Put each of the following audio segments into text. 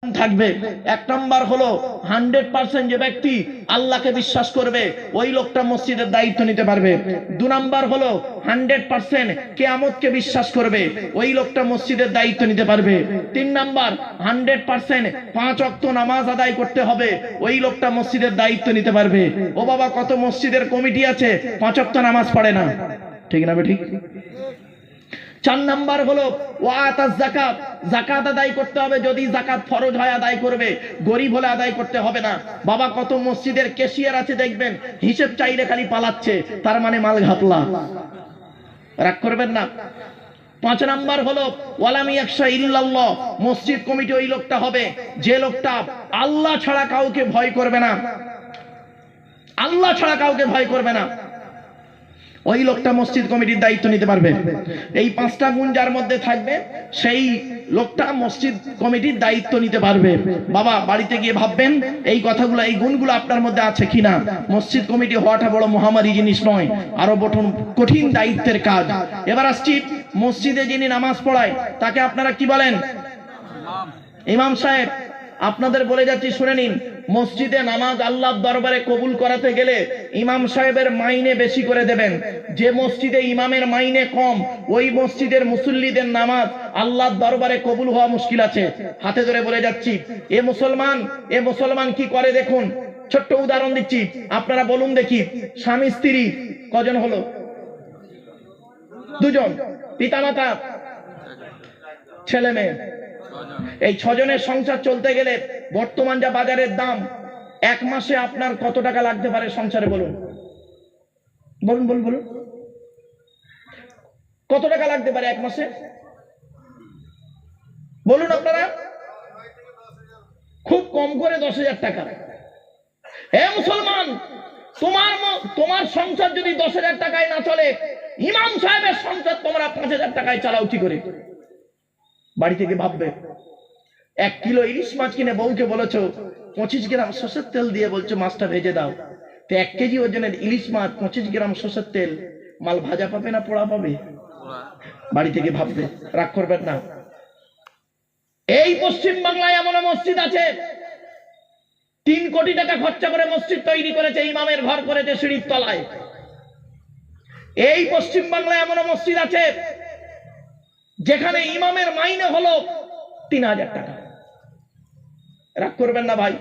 থাকবে। এক নম্বর হলো 100% যে ব্যক্তি আল্লাহকে বিশ্বাস করবে ওই লোকটা মসজিদের দায়িত্ব নিতে পারবে। 2 নম্বর হলো 100% কিয়ামতকে বিশ্বাস করবে ওই লোকটা মসজিদের দায়িত্ব নিতে পারবে। 3 নম্বর 100% 5 ওয়াক্ত নামাজ আদায় করতে হবে ওই লোকটা মসজিদের দায়িত্ব নিতে পারবে। ও বাবা, কত মসজিদের কমিটি আছে 5 ওয়াক্ত নামাজ পড়ে না, ঠিক না ঠিক? 4 নাম্বার হলো ওয়াতাজ যাকাত, যাকাত আদায় করতে হবে। যদি যাকাত ফরজ হয় আদায় করবে, গরিব হলে আদায় করতে হবে না। বাবা, কত মসজিদের ক্যাশিয়ার আছে দেখবেন হিসাব চাইলে খালি পালাচ্ছে, তার মানে মাল ঘাপলা, রাগ করবেন না। 5 নাম্বার হলো ওয়ালাম ইয়াখশা ইল্লাল্লাহ, মসজিদ কমিটি ওই লোকটা হবে যে লোকটা আল্লাহ ছাড়া কাউকে ভয় করবে না, আল্লাহ ছাড়া কাউকে ভয় করবে না, ওই লোকটা মসজিদ কমিটির দায়িত্ব নিতে পারবে। এই 5টা গুণ যার মধ্যে থাকবে সেই লোকটা মসজিদ কমিটির দায়িত্ব নিতে পারবে। বাবা, বাড়িতে গিয়ে ভাববেন এই কথাগুলো, এই গুণগুলো আপনার মধ্যে আছে কিনা। মসজিদ কমিটি হওয়াটা বড় মহামারী জিনিস নয়, আরো কঠিন দায়িত্বের কাজ। এবার আসছি, মসজিদে যিনি নামাজ পড়ায় তাকে আপনারা কি বলেন? ইমাম সাহেব। আপনাদের বলে যাচ্ছি, শুনে নিন। মসজিদে নামাজ আল্লাহর দরবারে কবুল করাতে গেলে ইমাম সাহেবের মাইনে বেশি করে দেবেন। যে মসজিদে ইমামের মাইনে কম ওই মসজিদের মুসল্লিদের নামাজ আল্লাহর দরবারে কবুল হওয়া মুশকিল আছে। হাতে ধরে বলে যাচ্ছি, এ মুসলমান কি করে দেখুন। ছোট্ট উদাহরণ দিচ্ছি, আপনারা বলুন দেখি, স্বামী স্ত্রী কজন হলো? 2 জন। পিতামাতা, ছেলে মেয়ে, এই 6 জনের সংসার চলতে গেলে বর্তমান যা বাজারের দাম, 1 মাসে আপনার কত টাকা লাগতে পারে সংসারে? বলুন বলুন বলুন বলুন, কত টাকা লাগতে পারে 1 মাসে? বলুন আপনারা। খুব কম করে 10,000 টাকা। হে মুসলমান, তোমার সংসার যদি 10,000 টাকায় না চলে, ইমাম সাহেবের সংসার তোমরা 5,000 টাকায় চালাও কি করে? বাড়ি থেকে ভাববে। 1 কিলো ইলিশ মাছ কিনে বউকে বলেছো 25 গ্রাম সরষের তেল দিয়ে বলছো মাছটা ভেজে দাও, তো 1 কেজি ওজনের ইলিশ মাছ 25 গ্রাম সরষের তেল, মাল ভাজা পাবে না পোড়া পাবে? বাড়ি থেকে ভাববে, রাগ করবেন না। এই পশ্চিম বাংলায় এমন মসজিদ আছে 3 কোটি টাকা খরচা করে মসজিদ তৈরি করেছে, ইমামের ঘর করেছে সিঁড়ির তলায়। এই পশ্চিম বাংলায় এমন মসজিদ আছে যেখানে ইমামের মাইনে হলো 3,000 টাকা। রাগ করবেন না ভাই।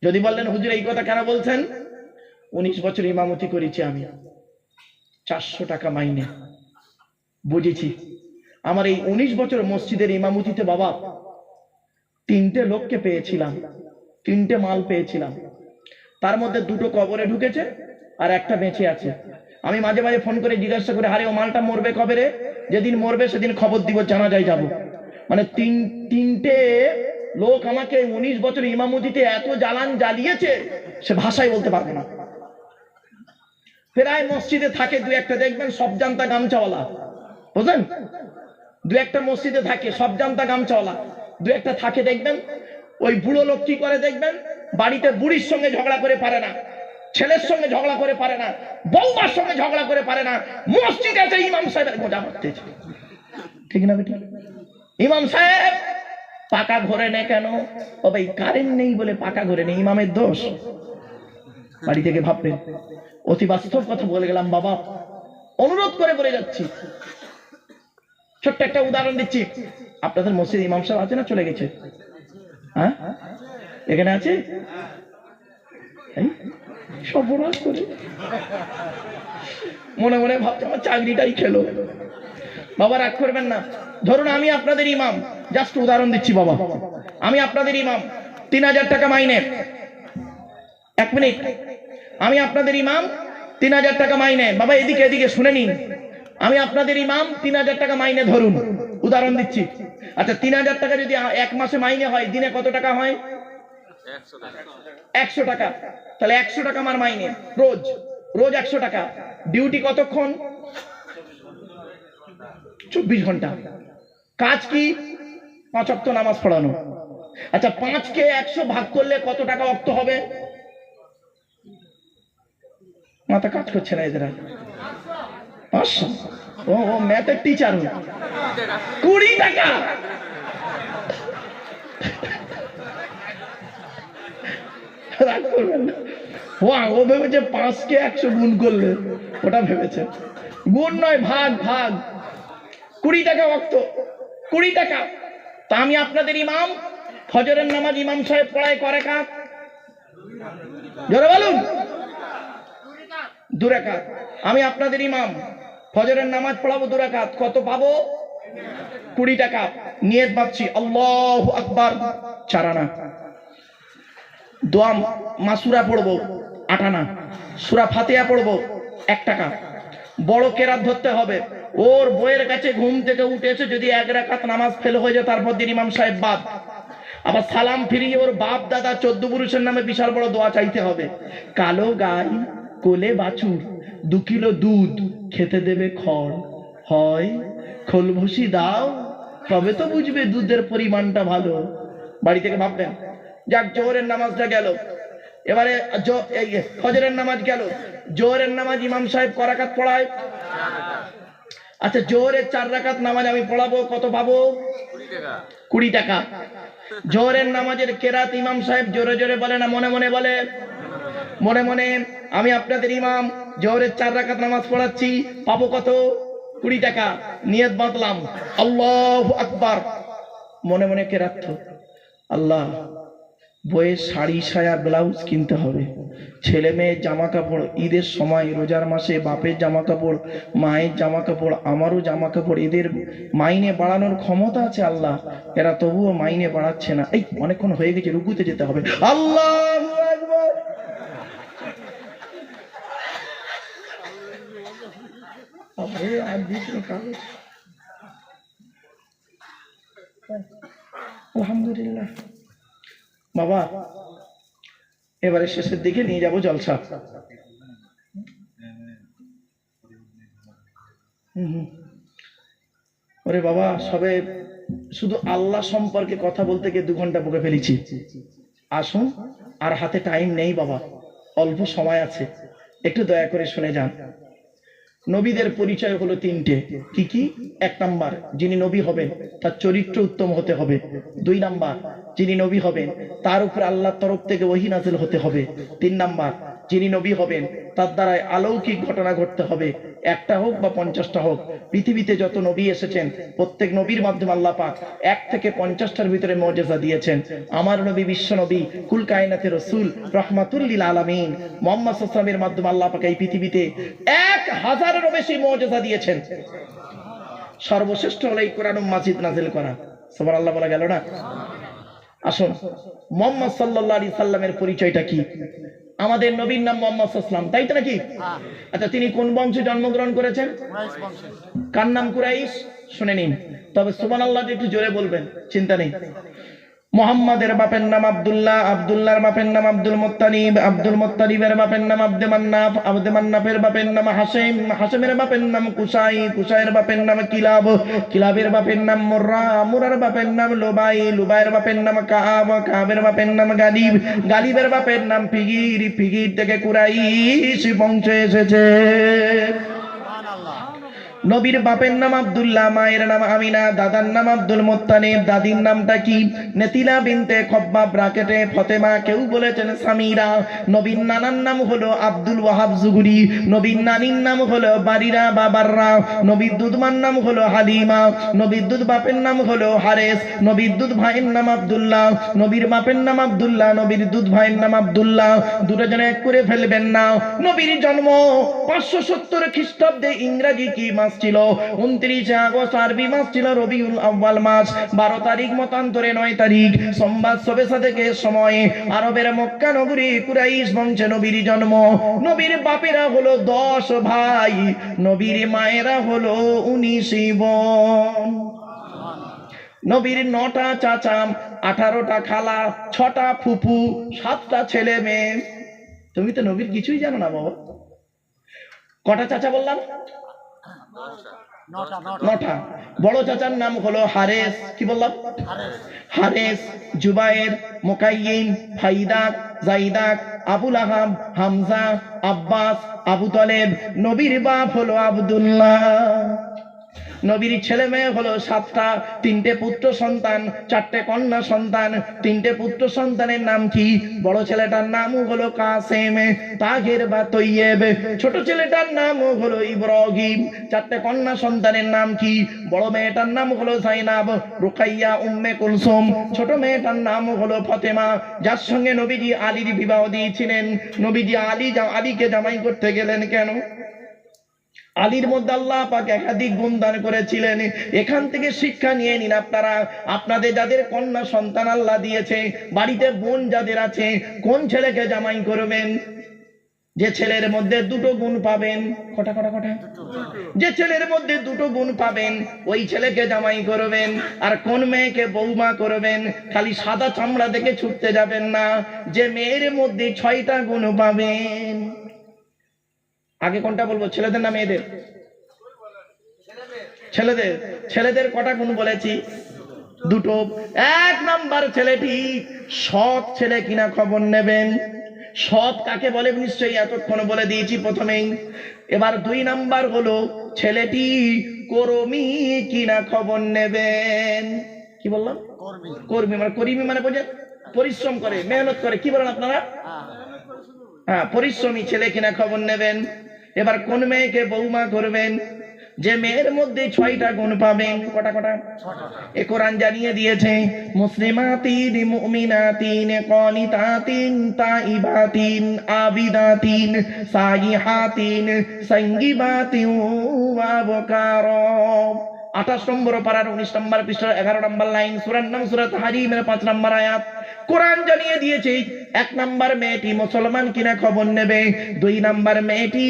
যদি বললেন হুজুর এই কথা কেন বলছেন? 19 বছর ইমামতি করেছি আমি, 400 টাকা মাইনে। বুঝেছি। আমার এই 19 বছর মসজিদের ইমামতিতে বাবা 3টে লোককে পেয়েছিলাম, 3টে মাল পেয়েছিলাম। তার মধ্যে 2টো কবরে ঢুকেছে আর একটা বেঁচে আছে। আমি মাঝে মাঝে ফোন করে জিজ্ঞাসা করে, আরে ও মালটা মরবে কবে রে? যেদিন মরবে সেদিন খবর দিব, জানাজায় যাব। মানে 3টে লোক আমাকে 19 বছর ইমামতিতে এত জ্বালিয়েছে সে ভাষায় বলতে পারবে না। প্রায় মসজিদে থাকে 2-1টা দেখবেন সব জানতা গামছাওয়ালা, বুঝলেন? 2-1টা মসজিদে থাকে সব জানতা গামছাওয়ালা, 2-1টা থাকে দেখবেন। ওই বুড়ো লোক কি করে দেখবেন, বাড়িতে বুড়ির সঙ্গে ঝগড়া করে পারে না, ছেলের সঙ্গে ঝগড়া করে পারে না, বউমার সঙ্গে ঝগড়া করে পারে না, মসজিদে আছে ইমাম সাহেবের গোজা মারতেছে, ঠিক না বেটি? ইমাম সাহেব পাকা ঘরে নেই কেন? ও ভাই কারেন্ট নেই বলে পাকা ঘরে নেই, ইমামের দোষ? বাড়ি থেকে ভাববেন। অতি বাস্তব কথা বলে গেলাম বাবা, অনুরোধ করে বলে যাচ্ছি। ছোট্ট একটা উদাহরণ দিচ্ছি। আপনাদের মসজিদ ইমাম সাহেব আছে না চলে গেছে? হ্যাঁ, এখানে আছে? সর্বনাশ করে মনে মনে ভাবছে আমার চাকরিটাই খেলো। বাবা রাগ করবেন না। ধরুন আমি আপনাদের ইমাম, জাস্ট উদাহরণ দিচ্ছি বাবা, আমি আপনাদের ইমাম, 3,000 টাকা মাইনে। 1 মিনিট, আমি আপনাদের ইমাম, 3,000 টাকা মাইনে। বাবা এদিকে শুনে নিন। আমি আপনাদের ইমাম, 3,000 টাকা মাইনে ধরুন, উদাহরণ দিচ্ছি। আচ্ছা 3,000 টাকা যদি 1 মাসে মাইনে হয়, দিনে কত টাকা হয়? 100 টাকা। তাহলে 100 টাকা আমার মাইনে, রোজ 100 টাকা। ডিউটি কতক্ষণ? 24 ঘন্টা। কাজ কি? 5 ওয়াক্ত নামাজ পড়ানো। আচ্ছা 5কে 100 ভাগ করলে কত টাকা ওয়াক্ত হবে? মাথা কাজ করছে না এদের। 500। ও ম্যাথের টিচার 20 টাকা। রাগ করবেন না। ও ভেবেছে 5 কে 100 গুণ করলে, ওটা ভেবেছে। গুণ নয়, ভাগ ভাগ। 20 টাকা ওয়াক্ত, 20 টাকা। তা আমি আপনাদের ইমাম, ফজরের নামাজ ইমাম সাহেব পড়ায় করে কাজ, জোরে বলুন। 2 রাকাত। আমি আপনাদের ইমাম, ফজরের নামাজ পড়াবো 2 রাকাত, কত পাবো? 20 টাকা। নিয়ত বাঁধছি, আল্লাহু আকবার 4 আনা। দোয়া মাসুরা পড়বো 8 আনা। সূরা ফাতিহা পড়বো 1 টাকা। বড় কেরাত ধরতে হবে। ওর বইয়ের কাছে ঘুম থেকে উঠেছে, যদি 1 রাকাত নামাজ ফেল হয়ে যায় তারপর দিন ইমাম সাহেব বাদ। আবার সালাম ফিরিয়ে ওর বাপ দাদা 14 পুরুষের নামে বিশাল বড় দোয়া চাইতে হবে। কালো গাই কোলে বাছুর 2 কিলো দুধ খেতে দেবে খড়, হয় খোল ভুসি দাও তবে তো বুঝবে দুধের পরিমাণটা ভালো। বাড়ি থেকে ভাববেন। যাক, জোহরের নামাজটা গেল। এবারে ফজরের নামাজ গেল। জোহরের নামাজ ইমাম সাহেব ক রাকাত পড়ায়? আচ্ছা, জোহরের 4 রাকাত নামাজ আমি পড়াবো, কত পাবো? 20 টাকা। জোহরের নামাজের কেরাত ইমাম সাহেব জোরে জোরে বলে না মনে মনে বলে? মনে মনে। আমি আপনাদের ইমাম, জোহরের 4 রাকাত নামাজ পড়াচ্ছি, পাবো কত? 20 টাকা। নিয়ত বাঁধলাম, আল্লাহু আকবার। মনে মনে কেরাত, আল্লাহ বইয়ের শাড়ি সায়া ব্লাউজ কিনতে হবে, ছেলে মেয়ের জামা কাপড়, ঈদের সময় রোজার মাসে বাপের জামা কাপড়, মায়ের জামা কাপড়, আমারও জামা কাপড়। এদের মাইনে বাড়ানোর ক্ষমতা আছে আল্লাহ, এরা তবুও মাইনে বাড়াচ্ছে না। এই অনেকক্ষণ হয়ে গেছে, রুকুতে যেতে হবে। আল্লাহু আকবার। আলহামদুলিল্লাহ। বাবা, এবারে শেষের দিকে নিয়ে যাব জলসা। ওরে বাবা, সবে শুধু আল্লাহ সম্পর্কে কথা বলতে গিয়ে 2 ঘন্টা বকে ফেলেছি। আসুন, আর হাতে টাইম নেই বাবা, অল্প সময় আছে, একটু দয়া করে শুনে যান। নবীদের পরিচয় হলো 3টে। কি কি? 1 নাম্বার, যিনি নবী হবেন তার চরিত্র উত্তম হতে হবে। 2 নাম্বার, যিনি নবী হবেন তার উপর আল্লাহর তরফ থেকে ওহী নাযিল হতে হবে। 3 নাম্বার, যিনি নবী হবেন তার দ্বারা অলৌকিক ঘটনা ঘটতে হবে, 1টা হোক বা 50টা হোক। পৃথিবীতে যত নবী এসেছেন প্রত্যেক নবীর মাধ্যমে আল্লাহ পাক 1 থেকে 50টার ভিতরে মুজিজা দিয়েছেন। আমার নবী বিশ্ব নবী, কুল কায়নাতের রাসূল, রাহমাতুল লিল আলামিন মুহাম্মদ সাল্লাল্লাহু আলাইহি ওয়াসাল্লামের মাধ্যমে আল্লাহ পাক এই পৃথিবীতে 1000-এরও বেশি মুজিজা দিয়েছেন। সর্বশ্রেষ্ঠ হলো এই কোরআন মাজিদ নাযিল করা। সুবহানাল্লাহ বলা গেল না? আসুন, মুহাম্মদ সাল্লাল্লাহু আলাইহি সাল্লামের পরিচয়টা কি? আমাদের নবীর নাম মুহাম্মদ সাল্লাল্লাহু আলাইহি সাল্লাম, তাই তো নাকি? আচ্ছা, তিনি কোন বংশে জন্মগ্রহণ করেছেন? কার নাম? কুরাইশ। শুনে নিন, তবে সুবহানাল্লাহ একটু জোরে বলবেন, চিন্তা নেই। মুহাম্মাদের বাপের নাম আব্দুল্লাহ, আব্দুল্লাহর বাপের নাম আব্দুল মুত্তালিব, আব্দুল মুত্তালিবের বাপের নাম আব্দে মান্নাফ, আব্দে মান্নাফের বাপের নাম হাশিম, হাশিমের বাপের নাম কুসাই, কুসাইয়ের বাপের নাম কিলাব, কিলাবের বাপের নাম মুররা, মুরার বাপের নাম লুবাই, লুবাইয়ের বাপের নাম কাব, কাবের বাপের নাম গালিব, গালিবের বাপের নাম ফিগির, ফিগির থেকে কুরাইশ বংশ এসেছে। নবীর বাপের নাম আব্দুল্লাহ, মায়ের নাম আমিনা, দাদার নাম আব্দুল মুত্তালিব, দাদির নামটা কি? নেতিলা বিনতে খব্বাব ব্রাকেটে ফতেমা, কেউ বলেছেন সামিরা। নবীর নানার নাম হলো আব্দুল ওয়াহাব জুহরি, নবীর নানির নাম হলো বারিরা বা বাররা, নবীর দুধমার নাম হলো হালিমা, নবীর দুধ বাপের নাম হলো হারেস, নবীর দুধ ভাইয়ের নাম আব্দুল্লাহ, নবীর বাপের নাম আব্দুল্লাহ, নবীর দুধ ভাইয়ের নাম আব্দুল্লাহ, দুটো জনে এক করে ফেলবেন না। নবীর জন্ম 570 খ্রিস্টাব্দে। ইংরেজি কি মাস ছিল? 29 আগস্ট। আরবি মাস ছিল রবিউল আউয়াল মাস। 12 তারিখ মতান্তরে 9 তারিখ সোমবার শবে সাদেকের সময়ে আরবের মক্কা নগরী কুরাইশ বংশে নবীর জন্ম। নবীর বাপেরা হলো 10 ভাই, নবীর মায়েরা হলো 19 বোন। নবীর 9টা চাচা, 18টা খালা, 6টা ফুফু, 7টা ছেলে মেয়ে। তুমি তো নবীর কিছুই জানো না বাবা। কটা চাচা বললাম? 9টা। বড় চাচার নাম হলো হারেস। কি বললাম? হারেস, জুবায়ের, মুকাইয়িম, ফাইদাক, জাইদাক, আবুল আহাব, হামজা, আব্বাস, আবু তালেব। নবীর বাপ হলো আব্দুল্লাহ। নবীর ছেলে মেয়ে হলো 7টা, 3টে পুত্র সন্তান, 4টে কন্যা সন্তান। 3টে পুত্র সন্তানের নাম কি? বড় ছেলেটার নাম হলো কাসেম, তাহের বা তৈয়েব। ছোট ছেলেটার নাম হলো ইব্রাহিম। 4টে কন্যা সন্তানের নাম কি? বড় মেয়েটার নাম হলো জাইনাব, রুকাইয়া, উম্মে কুলসুম। ছোট মেয়েটার নাম হলো ফাতেমা, যার সঙ্গে নবীজি আলীর বিবাহ দিয়েছিলেন। নবীজি আলীকে জামাই করতে গেলেন কেন? আলীর মধ্যে আল্লাহ পাক একাধিক গুণ দান করেছিলেন। এখান থেকে শিক্ষা নিয়ে নিন আপনারা। আপনাদের যাদের কন্যা সন্তান আল্লাহ দিয়েছে, বাড়িতে বোন যাদের আছে, কোন ছেলেকে জামাই করবেন? যে ছেলের মধ্যে 2টো গুণ পাবেন। কটা? যে ছেলের মধ্যে 2টো গুণ পাবেন, ওই ছেলেকে জামাই করবেন। আর কোন মেয়েকে বৌমা করবেন? খালি সাদা চামড়া দেখে ছুটতে যাবেন না, যে মেয়ের মধ্যে 6টা গুণ পাবেন। আগে কোনটা বলবো, ছেলেদের না মেয়েদের? ছেলেদের কটা গুণ বলেছি? 2টো। 1 নাম্বার ছেলেটি সৎ ছেলে কিনা খবর নেবেন। সৎ কাকে বলে নিশ্চয়ই এতক্ষণ বলে দিয়েছি প্রথমেই। এবার 2 নাম্বার হলো ছেলেটি কর্মী কিনা খবর নেবেন। কি বললাম? কর্মী মানে বোঝেন, পরিশ্রম করে, মেহনত করে। কি বলেন আপনারা? হ্যাঁ, পরিশ্রমী ছেলে কিনা খবর নেবেন। এবার কোন মেয়েকে বৌমা করবেন? যে মেয়ের মধ্যে 6টা গুণ পাবেন। কটা? এ কোরআন জানিয়ে দিয়েছে, মুসলিমাতিন, মুমিনাতিন, কানিতাতিন, তাইবাতিন, আবিদাতিন, সাইহাতিন, সাঙ্গিবাতিন ওয়া আবকারা। 28 নম্বর পারার 19 নম্বর পৃষ্ঠার 11 নম্বর লাইন, সূরার নাম সূরা তাহরিমের 5 নম্বর আয়াত। কোরআন জানিয়ে দিয়েছে 1 নাম্বার মেয়েটি মুসলমান কিনা খবর নেবে, 2 নাম্বার মেয়েটি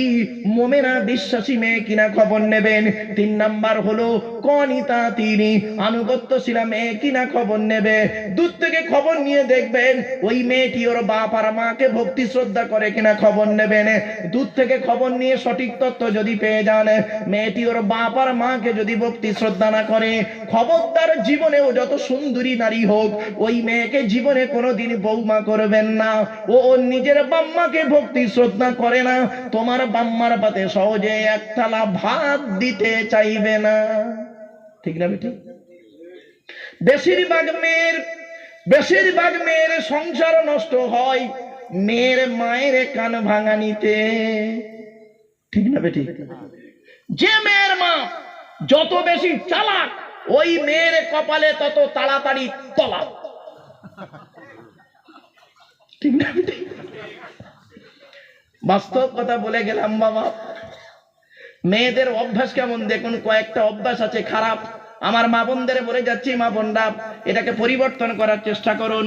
মুমিনা বিশ্বাসী মেয়ে কিনা খবর নেবেন, 3 নাম্বার হলো কনিতা, তিনি আনুগত্যশীলা মেয়ে কিনা খবর নেবে। দূর থেকে খবর নিয়ে দেখবেন ওই মেয়েটি ওর বাপ আর মাকে ভক্তি শ্রদ্ধা করে কিনা খবর নেবেন। দূর থেকে খবর নিয়ে সঠিক তথ্য যদি পেয়ে যান, মেয়েটি ওর বাপ আর মাকে যদি ভক্তি শ্রদ্ধা না করে, খবরদার জীবনেও যত সুন্দরী নারী হোক, ওই মেয়েকে জীবনে কোনোদিন বৌমা করবেন না। ও ওর নিজের বাম্মাকে ভক্তি শ্রদ্ধা করে না, তোমার বাম্মার পাতে সহজে 1 থালা ভাত দিতে চাইবে না। ঠিক না বেটি? বেশিরভাগ মেয়ের সংসার নষ্ট হয় মেয়ের মায়ের কান ভাঙানিতে। ঠিক না বেটি? যে মেয়ের মা যত বেশি চালাক, ওই মেয়ের কপালে তত তাড়াতাড়ি তলাক। ঠিক না বেটি? বাস্তব কথা বলে গেলাম বাবা। মেয়েদের অভ্যাস কেমন দেখুন, কয়েকটা অভ্যাস আছে খারাপ। আমার মা বোনদের বলে যাচ্ছি, মা বোনরা এটাকে পরিবর্তন করার চেষ্টা করুন।